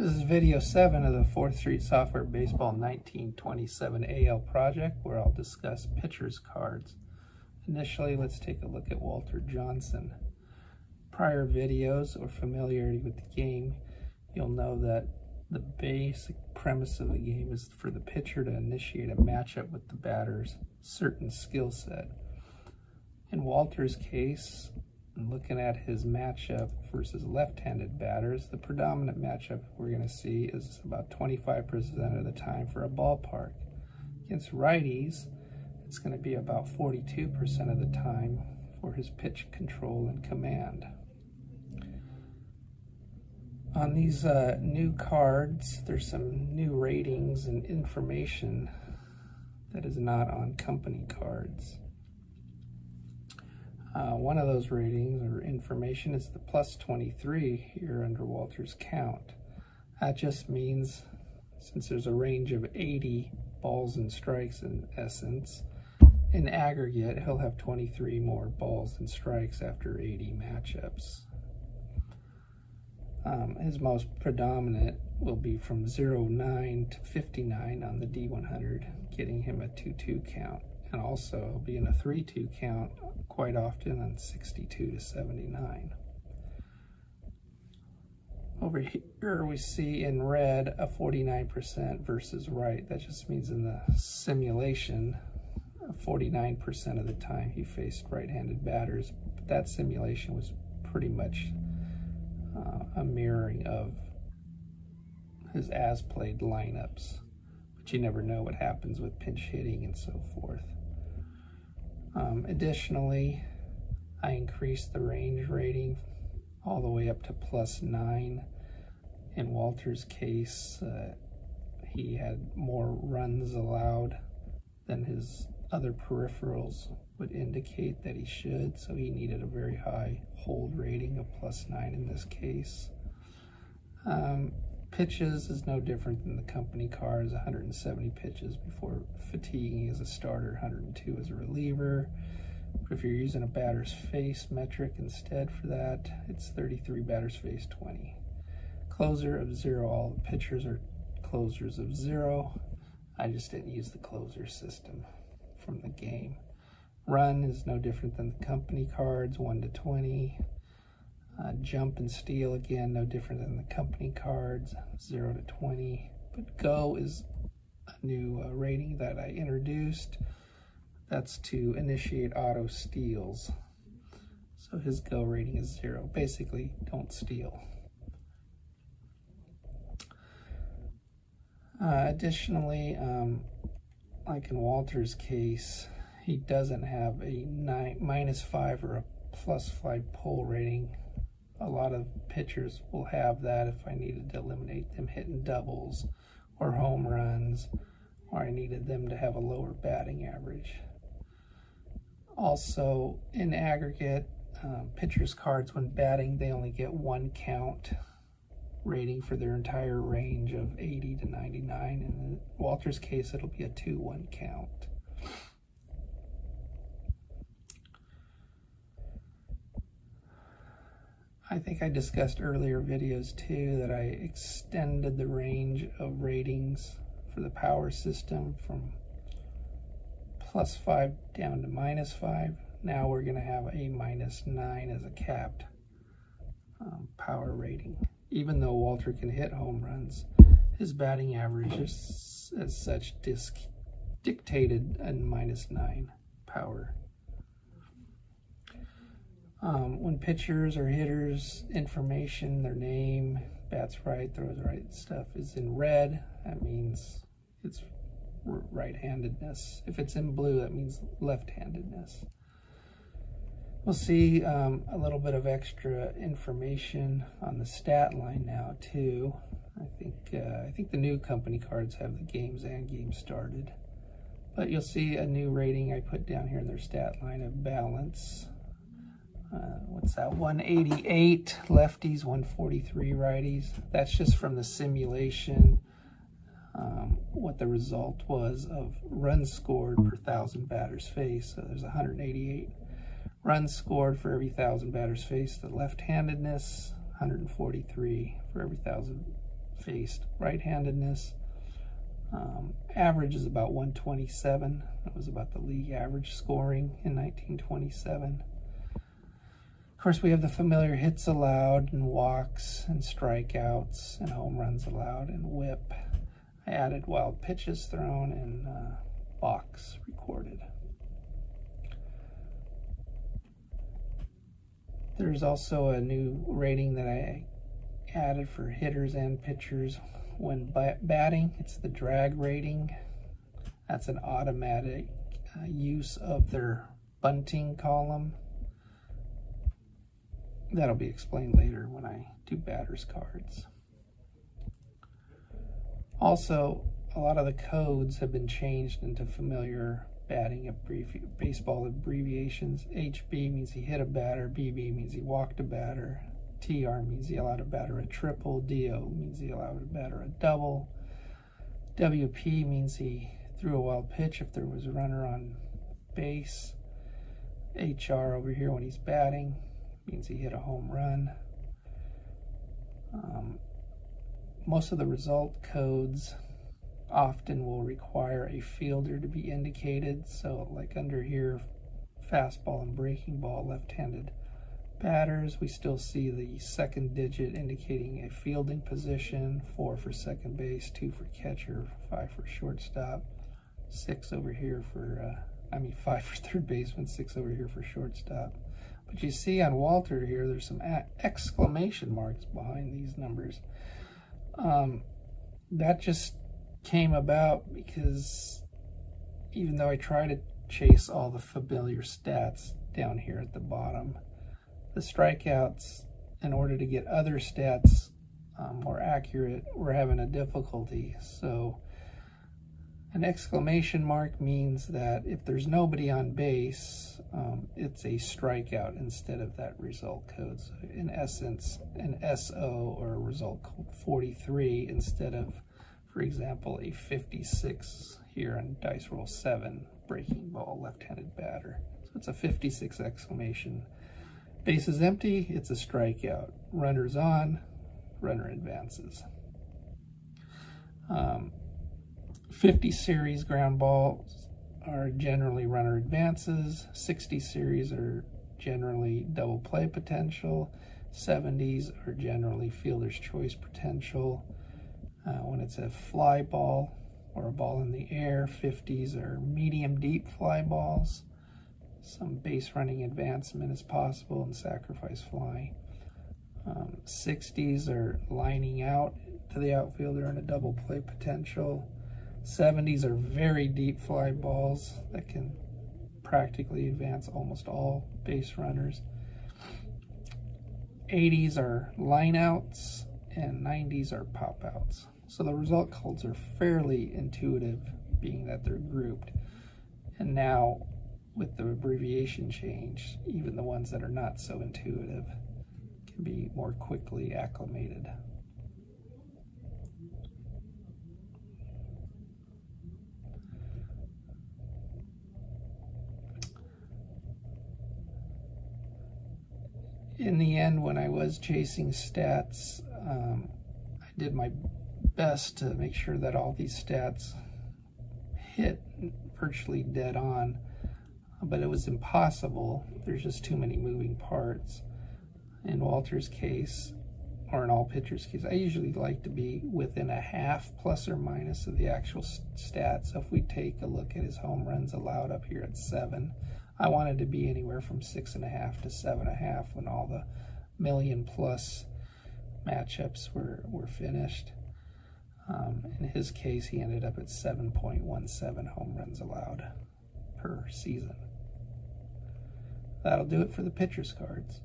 This is video 7 of the 4th Street Software Baseball 1927 AL project, where I'll discuss pitcher's cards. Initially, let's take a look at Walter Johnson. Prior videos or familiarity with the game, you'll know that the basic premise of the game is for the pitcher to initiate a matchup with the batter's certain skill set. In Walter's case, looking at his matchup versus left-handed batters, the predominant matchup we're going to see is about 25% of the time for a ballpark. Against righties, it's going to be about 42% of the time for his pitch control and command. On these new cards, there's some new ratings and information that is not on company cards. One of those ratings or information is the plus 23 here under Walter's count. That just means, since there's a range of 80 balls and strikes in essence, in aggregate he'll have 23 more balls and strikes after 80 matchups. His most predominant will be from 0-9 to 59 on the D100, getting him a 2-2 count. And also it'll be in a 3-2 count quite often on 62 to 79. Over here we see in red a 49% versus right. That just means in the simulation, 49% of the time he faced right-handed batters. But that simulation was pretty much a mirroring of his as-played lineups. But you never know what happens with pinch hitting and so forth. Additionally, I increased the range rating all the way up to plus 9. In Walter's case, he had more runs allowed than his other peripherals would indicate that he should, so he needed a very high hold rating of plus 9 in this case. Pitches is no different than the company cards, 170 pitches before fatiguing as a starter, 102 as a reliever. But if you're using a batter's face metric instead for that, it's 33 batter's face 20. Closer of 0, all the pitchers are closers of 0. I just didn't use the closer system from the game. Run is no different than the company cards, 1 to 20. Jump and steal, again, no different than the company cards, 0 to 20. But go is a new rating that I introduced. That's to initiate auto steals. So his go rating is 0. Basically, don't steal. Additionally, like in Walter's case, he doesn't have a -5 or a +5 pull rating. A lot of pitchers will have that if I needed to eliminate them hitting doubles or home runs, or I needed them to have a lower batting average. Also, in aggregate, pitchers' cards, when batting, they only get 1 count rating for their entire range of 80 to 99. In Walter's case, it'll be a 2-1 count. I think I discussed earlier videos too that I extended the range of ratings for the power system from +5 down to -5. Now we're going to have a -9 as a capped power rating. Even though Walter can hit home runs, his batting average is as such dictated in -9 power. When pitchers or hitters information, their name, bats right, throws right stuff is in red, that means it's right-handedness. If it's in blue, that means left-handedness. We'll see a little bit of extra information on the stat line now too. I think the new company cards have the games and games started. But you'll see a new rating I put down here in their stat line of balance. What's that? 188 lefties, 143 righties. That's just from the simulation, what the result was of runs scored per 1,000 batters faced. So there's 188 runs scored for every 1,000 batters faced. The left-handedness, 143 for every 1,000 faced right-handedness. Average is about 127. That was about the league average scoring in 1927. Of course, we have the familiar hits allowed and walks and strikeouts and home runs allowed and whip. I added wild pitches thrown and balks recorded. There's also a new rating that I added for hitters and pitchers when batting. It's the drag rating. That's an automatic use of their bunting column. That'll be explained later when I do batter's cards. Also, a lot of the codes have been changed into familiar batting baseball abbreviations. HB means he hit a batter, BB means he walked a batter, TR means he allowed a batter a triple, DO means he allowed a batter a double, WP means he threw a wild pitch if there was a runner on base, HR over here when he's batting means he hit a home run. Most of the result codes often will require a fielder to be indicated. So like under here, fastball and breaking ball, left-handed batters, we still see the second digit indicating a fielding position, 4 for second base, 2 for catcher, 5 for shortstop, 6 over here for, 5 for third baseman, 6 over here for shortstop. But you see on Walter here, there's some exclamation marks behind these numbers. That just came about because even though I try to chase all the familiar stats down here at the bottom, the strikeouts, in order to get other stats more accurate, we're having a difficulty. So an exclamation mark means that if there's nobody on base, it's a strikeout instead of that result code. So in essence, an SO or a result code 43 instead of, for example, a 56 here on dice roll 7, breaking ball, left-handed batter. So it's a 56 exclamation. Base is empty, it's a strikeout. Runner's on, runner advances. 50 series ground balls are generally runner advances. 60 series are generally double play potential. 70s are generally fielder's choice potential. When it's a fly ball or a ball in the air, 50s are medium deep fly balls. Some base running advancement is possible and sacrifice fly. 60s are lining out to the outfielder and a double play potential. 70s are very deep fly balls that can practically advance almost all base runners. 80s are lineouts and 90s are pop outs. So the result codes are fairly intuitive, being that they're grouped. And now with the abbreviation change, even the ones that are not so intuitive can be more quickly acclimated. In the end, when I was chasing stats, I did my best to make sure that all these stats hit virtually dead on, but it was impossible. There's just too many moving parts. In Walter's case, or in all pitchers' case, I usually like to be within a half plus or minus of the actual stats. So if we take a look at his home runs allowed up here at 7, I wanted to be anywhere from 6.5 to 7.5 when all the million-plus matchups were finished. In his case, he ended up at 7.17 home runs allowed per season. That'll do it for the pitcher's cards.